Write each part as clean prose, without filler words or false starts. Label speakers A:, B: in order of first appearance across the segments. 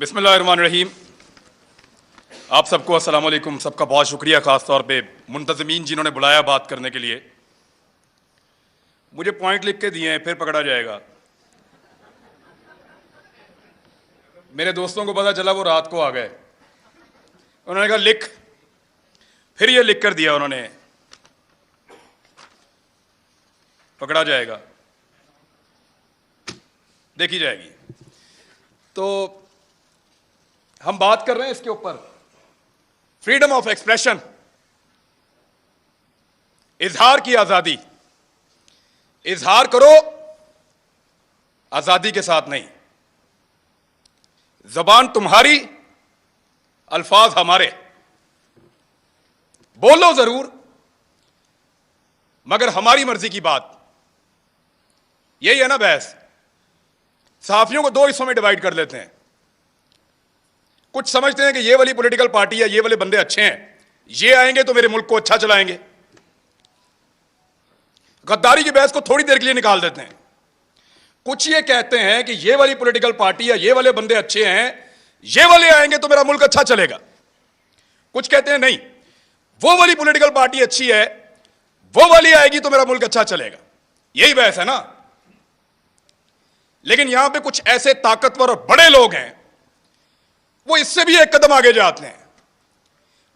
A: बिस्मिल्लाहिर्रहमानिर्रहीम। आप सबको अस्सलाम वालेकुम। सबका बहुत शुक्रिया, ख़ास तौर पे मुंतज़मीन जिन्होंने बुलाया बात करने के लिए। मुझे पॉइंट लिख के दिए हैं, फिर पकड़ा जाएगा। मेरे दोस्तों को पता चला, वो रात को आ गए। उन्होंने कहा लिख, फिर ये लिख कर दिया उन्होंने, पकड़ा जाएगा, देखी जाएगी। तो हम बात कर रहे हैं इसके ऊपर, फ्रीडम ऑफ एक्सप्रेशन, इजहार की आजादी। इजहार करो, आजादी के साथ नहीं। जबान तुम्हारी, अल्फाज हमारे। बोलो जरूर, मगर हमारी मर्जी की बात। यही है ना बहस। सहाफियों को दो हिस्सों में डिवाइड कर लेते हैं। कुछ समझते हैं कि ये वाली पॉलिटिकल पार्टी या ये वाले बंदे अच्छे हैं, ये आएंगे तो मेरे मुल्क को अच्छा चलाएंगे। गद्दारी की बहस को थोड़ी देर के लिए निकाल देते हैं। कुछ ये कहते हैं कि ये वाली पॉलिटिकल पार्टी या ये वाले बंदे अच्छे हैं, ये वाले आएंगे तो मेरा मुल्क अच्छा चलेगा। कुछ कहते हैं नहीं, वो वाली पॉलिटिकल पार्टी अच्छी है, वो वाली आएगी तो मेरा मुल्क अच्छा चलेगा। यही बहस है ना। लेकिन यहां पे कुछ ऐसे ताकतवर और बड़े लोग हैं, वो इससे भी एक कदम आगे जाते हैं।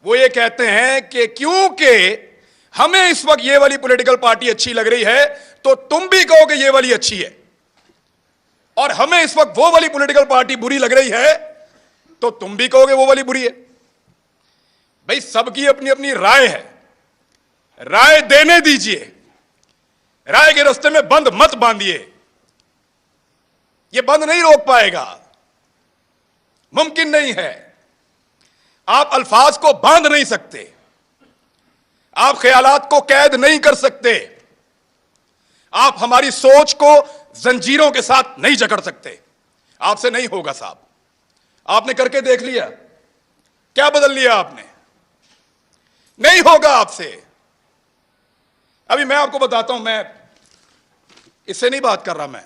A: वो ये कहते हैं कि क्योंकि हमें इस वक्त ये वाली पॉलिटिकल पार्टी अच्छी लग रही है, तो तुम भी कहोगे ये वाली अच्छी है, और हमें इस वक्त वो वाली पॉलिटिकल पार्टी बुरी लग रही है, तो तुम भी कहोगे वो वाली बुरी है। भाई, सबकी अपनी अपनी राय है, राय देने दीजिए। राय के रास्ते में बंद मत बांधिए, ये बंद नहीं रोक पाएगा, मुमकिन नहीं है। आप अल्फाज को बांध नहीं सकते, आप ख्यालात को कैद नहीं कर सकते, आप हमारी सोच को जंजीरों के साथ नहीं जकड़ सकते। आपसे नहीं होगा साहब। आपने करके देख लिया, क्या बदल लिया आपने? नहीं होगा आपसे। अभी मैं आपको बताता हूं, मैं इससे नहीं बात कर रहा,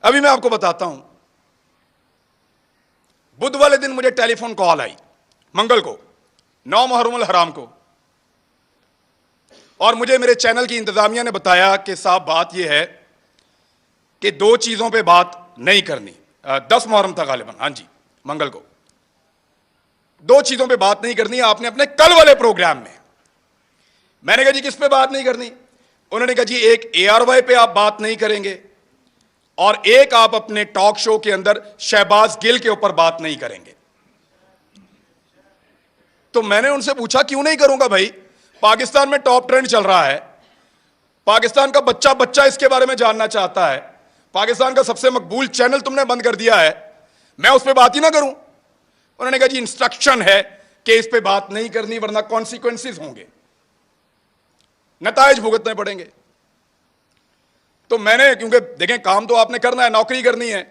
A: अभी मैं आपको बताता हूं। बुध वाले दिन मुझे टेलीफोन कॉल आई, मंगल को, 9 मुहर्रम हराम को, और मुझे मेरे चैनल की इंतजामिया ने बताया कि साहब बात यह है कि 2 चीजों पे बात नहीं करनी। 10 मुहर्रम था गालिबन, हाँ जी, मंगल को। 2 चीजों पे बात नहीं करनी आपने अपने कल वाले प्रोग्राम में। मैंने कहा जी किस पे बात नहीं करनी? उन्होंने कहा जी एक ARY पे आप बात नहीं करेंगे, और एक आप अपने टॉक शो के अंदर शहबाज गिल के ऊपर बात नहीं करेंगे। तो मैंने उनसे पूछा क्यों नहीं करूंगा भाई? पाकिस्तान में टॉप ट्रेंड चल रहा है, पाकिस्तान का बच्चा बच्चा इसके बारे में जानना चाहता है, पाकिस्तान का सबसे मकबूल चैनल तुमने बंद कर दिया है, मैं उस पर बात ही ना करूं? उन्होंने कहा जी इंस्ट्रक्शन है कि इस पे बात नहीं करनी, वरना कॉन्सिक्वेंसेस होंगे, नतायज भुगतने पड़ेंगे। तो मैंने, क्योंकि देखें काम तो आपने करना है, नौकरी करनी है,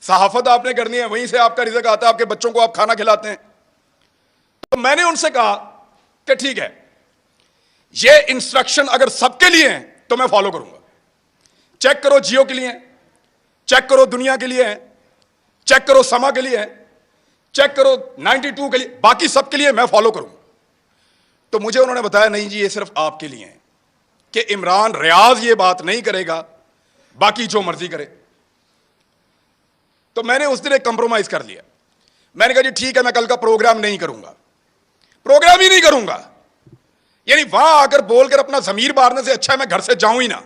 A: सहाफत आपने करनी है, वहीं से आपका रिज़्क आता है, आपके बच्चों को आप खाना खिलाते हैं। तो मैंने उनसे कहा कि ठीक है, ये इंस्ट्रक्शन अगर सबके लिए हैं तो मैं फॉलो करूंगा। चेक करो जियो के लिए है, चेक करो दुनिया के लिए है, चेक करो समा के लिए है, चेक करो 92 के लिए, बाकी सबके लिए मैं फॉलो करूंगा। तो मुझे उन्होंने बताया नहीं जी, ये सिर्फ आपके लिए है कि इमरान रियाज ये बात नहीं करेगा, बाकी जो मर्जी करे। तो मैंने उस दिन एक कंप्रोमाइज कर लिया। मैंने कहा जी ठीक है, मैं कल का प्रोग्राम नहीं करूंगा, प्रोग्राम ही नहीं करूंगा। यानी वहां आकर बोलकर अपना जमीर मारने से अच्छा है मैं घर से जाऊं ही ना।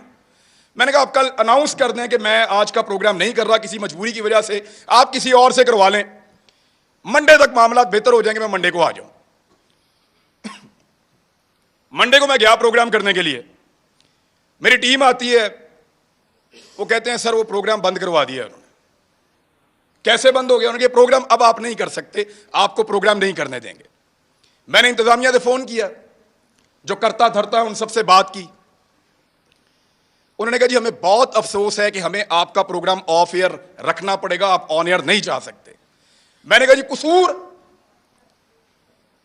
A: मैंने कहा आप कल अनाउंस कर दें कि मैं आज का प्रोग्राम नहीं कर रहा, किसी मजबूरी की वजह से, आप किसी और से करवा लें, मंडे तक मामला बेहतर हो जाएंगे, मैं मंडे को आ जाऊं। मंडे को मैं गया प्रोग्राम करने के लिए, मेरी टीम आती है, वो कहते हैं सर वो प्रोग्राम बंद करवा दिया उन्होंने। कैसे बंद हो गया? उन्होंने कहा प्रोग्राम अब आप नहीं कर सकते, आपको प्रोग्राम नहीं करने देंगे। मैंने इंतजामिया से फोन किया, जो करता धरता है उन सबसे बात की। उन्होंने कहा जी हमें बहुत अफसोस है कि हमें आपका प्रोग्राम ऑफ एयर रखना पड़ेगा, आप ऑन एयर नहीं जा सकते। मैंने कहा जी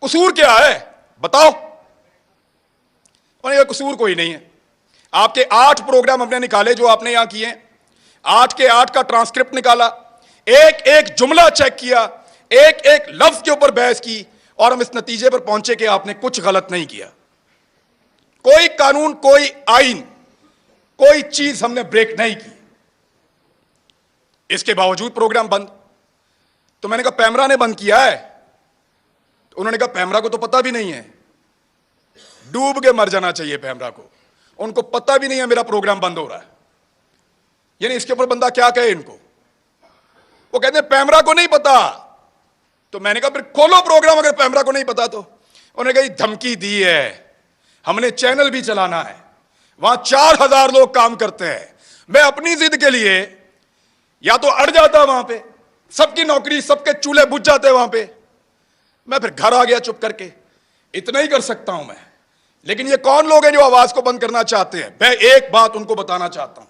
A: कसूर क्या है बताओ? उन्होंने कहा कसूर कोई नहीं है, आपके 8 प्रोग्राम हमने निकाले जो आपने यहां किए, 8 के 8 का ट्रांसक्रिप्ट निकाला, एक एक जुमला चेक किया, एक एक लफ्ज के ऊपर बहस की, और हम इस नतीजे पर पहुंचे कि आपने कुछ गलत नहीं किया। कोई कानून, कोई आइन, कोई चीज हमने ब्रेक नहीं की। इसके बावजूद प्रोग्राम बंद। तो मैंने कहा पैमरा ने बंद किया है। तो उन्होंने कहा पैमरा को तो पता भी नहीं है, डूब के मर जाना चाहिए पैमरा को, उनको पता भी नहीं है मेरा प्रोग्राम बंद हो रहा है। यानी इसके ऊपर बंदा क्या कहे इनको? वो कहते हैं पैमरा को नहीं पता। तो मैंने कहा फिर खोलो प्रोग्राम, अगर पैमरा को नहीं पता तो। उन्होंने कहा धमकी दी है, हमने चैनल भी चलाना है, वहां 4000 लोग काम करते हैं। मैं अपनी जिद के लिए या तो अड़ जाता वहां पे, सबकी नौकरी, सबके चूल्हे बुझ जाते वहां पे, मैं फिर घर आ गया चुप करके। इतना ही कर सकता हूं मैं। लेकिन ये कौन लोग हैं जो आवाज को बंद करना चाहते हैं? मैं एक बात उनको बताना चाहता हूं।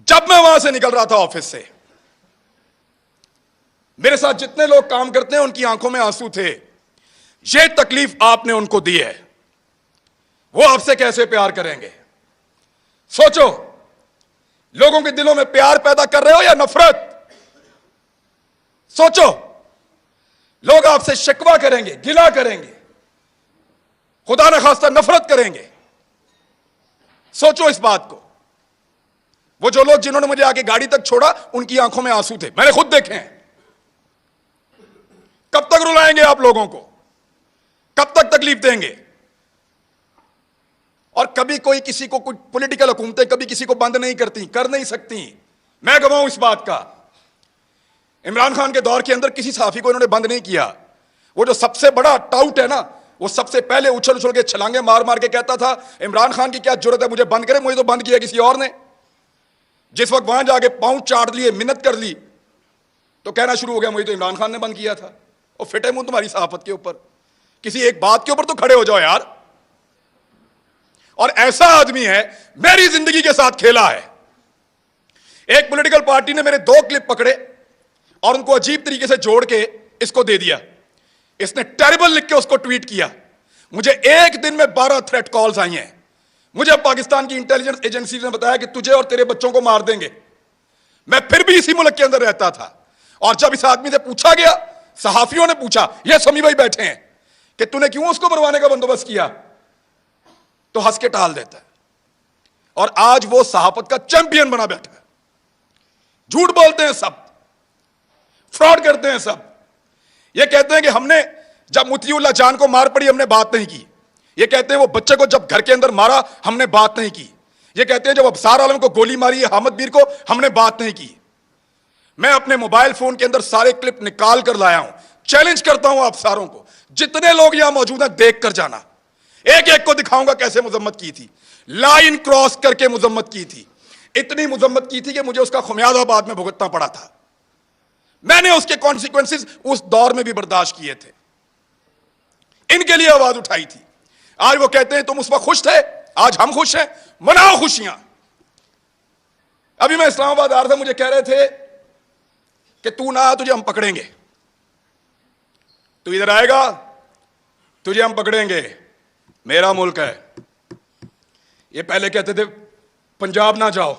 A: जब मैं वहां से निकल रहा था ऑफिस से, मेरे साथ जितने लोग काम करते हैं उनकी आंखों में आंसू थे। ये तकलीफ आपने उनको दी है, वो आपसे कैसे प्यार करेंगे? सोचो, लोगों के दिलों में प्यार पैदा कर रहे हो या नफरत? सोचो, लोग आपसे शिकवा करेंगे, गिला करेंगे, खुदा न खास्ता नफरत करेंगे। सोचो इस बात को। वो जो लोग जिन्होंने मुझे आके गाड़ी तक छोड़ा, उनकी आंखों में आंसू थे, मैंने खुद देखे हैं। कब तक रुलाएंगे आप लोगों को? कब तक तकलीफ देंगे? और कभी कोई किसी को, कुछ पॉलिटिकल हुकूमतें कभी किसी को बंद नहीं करती, कर नहीं सकती। मैं गवाह हूं इस बात का। इमरान खान के दौर के अंदर किसी सहाफी को इन्होंने बंद नहीं किया। वो जो सबसे बड़ा टाउट है ना, वो सबसे पहले उछल उछल के छलांगे मार मार के कहता था इमरान खान की क्या जरूरत है मुझे बंद करे, मुझे तो बंद किया किसी और ने। जिस वक्त वहां जाके पांव चाट लिए, मिन्नत कर ली, तो कहना शुरू हो गया मुझे तो इमरान खान ने बंद किया था। और फिटे मुंह तुम्हारी सहाफत के ऊपर, किसी एक बात के ऊपर तो खड़े हो जाओ यार। और ऐसा आदमी है, मेरी जिंदगी के साथ खेला है। एक पॉलिटिकल पार्टी ने मेरे 2 क्लिप पकड़े और उनको अजीब तरीके से जोड़ के इसको दे दिया। इसने टेरिबल लिख के उसको ट्वीट किया। मुझे एक दिन में 12 थ्रेट कॉल्स आई हैं। मुझे पाकिस्तान की इंटेलिजेंस एजेंसी ने बताया कि तुझे और तेरे बच्चों को मार देंगे। मैं फिर भी इसी मुल्क के अंदर रहता था। और जब इस आदमी से पूछा गया, सहाफियों ने पूछा, ये समी भाई बैठे हैं, कि तूने क्यों उसको मरवाने का बंदोबस्त किया, तो हंस के टाल देता है। और आज वो सहाफत का चैंपियन बना बैठा है। झूठ बोलते हैं सब, फ्रॉड करते हैं सब। ये कहते हैं कि हमने जब मुतीउल्लाह जान को मार पड़ी हमने बात नहीं की। ये कहते हैं वो बच्चे को जब घर के अंदर मारा हमने बात नहीं की। ये कहते हैं जब अबसार आलम को गोली मारी है हामिद मीर को, हमने बात नहीं की। मैं अपने मोबाइल फोन के अंदर सारे क्लिप निकाल कर लाया हूं। चैलेंज करता हूं आप सारों को, जितने लोग यहां मौजूद हैं देख कर जाना। एक एक को दिखाऊंगा कैसे मुजम्मत की थी, लाइन क्रॉस करके मुजम्मत की थी। इतनी मुजम्मत की थी कि मुझे उसका खुमियाजा बाद में भुगतना पड़ा था। मैंने उसके कॉन्सिक्वेंसेस उस दौर में भी बर्दाश्त किए थे, इनके लिए आवाज उठाई थी। आज वो कहते हैं तुम उस वक्त खुश थे, आज हम खुश हैं, मनाओ खुशियां। अभी मैं इस्लामाबाद आ रहा था, मुझे कह रहे थे कि तू ना आ, तुझे हम पकड़ेंगे, तू इधर आएगा तुझे हम पकड़ेंगे, मेरा मुल्क है। ये पहले कहते थे पंजाब ना जाओ,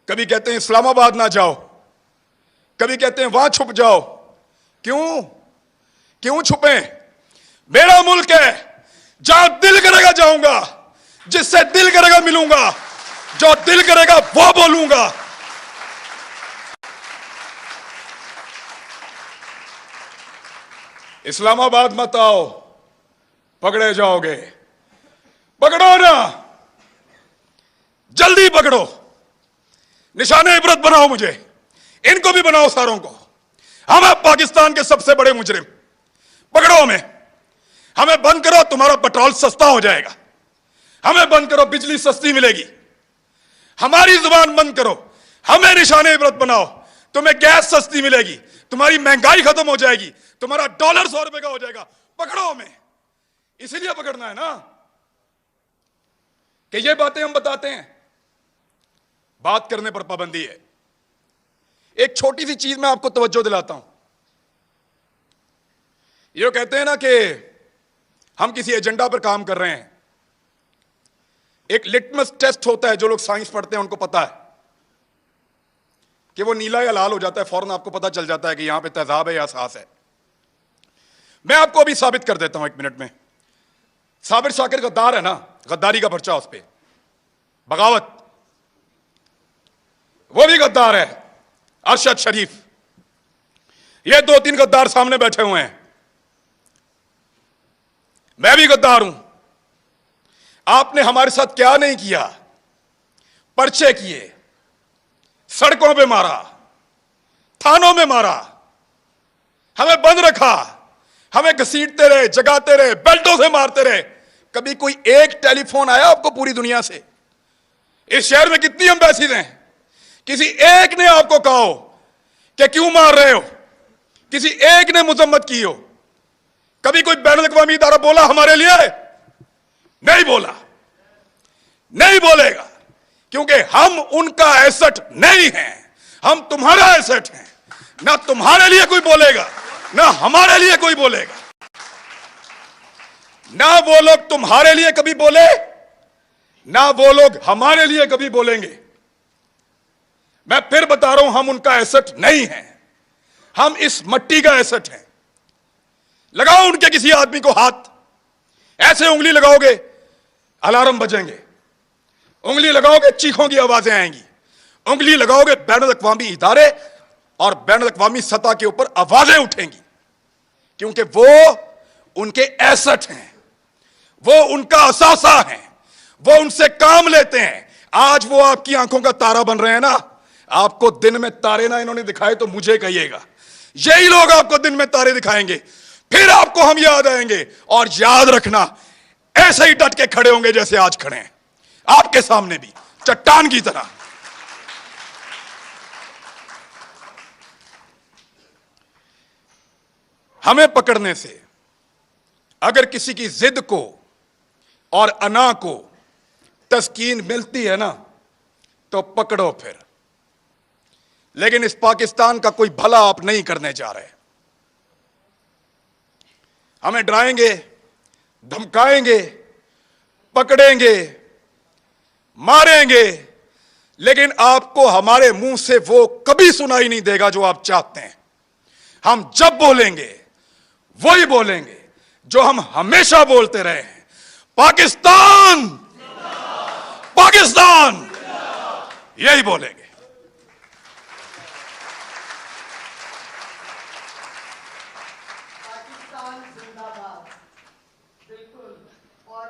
A: कभी कहते हैं इस्लामाबाद ना जाओ, कभी कहते हैं वहां छुप जाओ। क्यों क्यों छुपे? मेरा मुल्क है, जहां दिल करेगा जाऊंगा, जिससे दिल करेगा मिलूंगा, जो दिल करेगा वो बोलूंगा। इस्लामाबाद मत आओ, पकड़े जाओगे। पकड़ो ना, जल्दी पकड़ो, निशाने इबरत बनाओ, मुझे इनको भी बनाओ, सारों को। हम हैं पाकिस्तान के सबसे बड़े मुजरिम, पकड़ो हमें बंद करो, तुम्हारा पेट्रोल सस्ता हो जाएगा। हमें बंद करो, बिजली सस्ती मिलेगी। हमारी जुबान बंद करो, हमें निशाने इबरत बनाओ, तुम्हें गैस सस्ती मिलेगी, तुम्हारी महंगाई खत्म हो जाएगी, तुम्हारा डॉलर 100 रुपए का हो जाएगा। पकड़ो हमें, इसीलिए पकड़ना है ना कि ये बातें हम बताते हैं। बात करने पर पाबंदी है। एक छोटी सी चीज मैं आपको तवज्जो दिलाता हूं। ये कहते हैं ना कि हम किसी एजेंडा पर काम कर रहे हैं। एक लिटमस टेस्ट होता है, जो लोग साइंस पढ़ते हैं उनको पता है। कि वो नीला या लाल हो जाता है, फौरन आपको पता चल जाता है कि यहां पे तेजाब है या सास है। मैं आपको अभी साबित कर देता हूं 1 मिनट में। साबिर शाकिर गद्दार है ना, गद्दारी का पर्चा उस पर, बगावत, वो भी गद्दार है। अरशद शरीफ, ये 2-3 गद्दार सामने बैठे हुए हैं। मैं भी गद्दार हूं। आपने हमारे साथ क्या नहीं किया, पर्चे किए, सड़कों पे मारा, थानों में मारा, हमें बंद रखा, हमें घसीटते रहे, जगाते रहे, बेल्टों से मारते रहे। कभी कोई एक टेलीफोन आया आपको पूरी दुनिया से? इस शहर में कितनी एम्बेसीज हैं, किसी एक ने आपको कहा हो कि क्यों मार रहे हो? किसी एक ने मुजम्मत की हो? कभी कोई बैनुल-अक़वामी इदारा बोला हमारे लिए? नहीं बोला, नहीं बोलेगा, क्योंकि हम उनका एसेट नहीं हैं, हम तुम्हारा एसेट हैं। ना तुम्हारे लिए कोई बोलेगा, ना हमारे लिए कोई बोलेगा। ना वो लोग तुम्हारे लिए कभी बोले, ना वो लोग हमारे लिए कभी बोलेंगे। मैं फिर बता रहा हूं, हम उनका एसेट नहीं हैं, हम इस मट्टी का एसेट हैं। लगाओ उनके किसी आदमी को हाथ, ऐसे उंगली लगाओगे अलार्म बजेंगे, उंगली लगाओगे चीखों की आवाजें आएंगी, उंगली लगाओगे बैनुल-अक़वामी इदारे और बैनुल-अक़वामी सतह के ऊपर आवाजें उठेंगी, क्योंकि वो उनके एसेट हैं, वो उनका असासा है, वो उनसे काम लेते हैं। आज वो आपकी आंखों का तारा बन रहे हैं ना। आपको दिन में तारे ना इन्होंने दिखाए तो मुझे कहिएगा, यही लोग आपको दिन में तारे दिखाएंगे, फिर आपको हम याद आएंगे। और याद रखना, ऐसे ही डट के खड़े होंगे जैसे आज खड़े हैं, आपके सामने भी चट्टान की तरह। हमें पकड़ने से अगर किसी की जिद को और अना को तस्कीन मिलती है ना, तो पकड़ो फिर। लेकिन इस पाकिस्तान का कोई भला आप नहीं करने जा रहे। हमें डराएंगे, धमकाएंगे, पकड़ेंगे, मारेंगे, लेकिन आपको हमारे मुंह से वो कभी सुनाई नहीं देगा जो आप चाहते हैं। हम जब बोलेंगे वही बोलेंगे जो हम हमेशा बोलते रहे हैं, पाकिस्तान, पाकिस्तान, यही बोलेंगे।
B: पाकिस्तान जिंदाबाद। बिल्कुल। और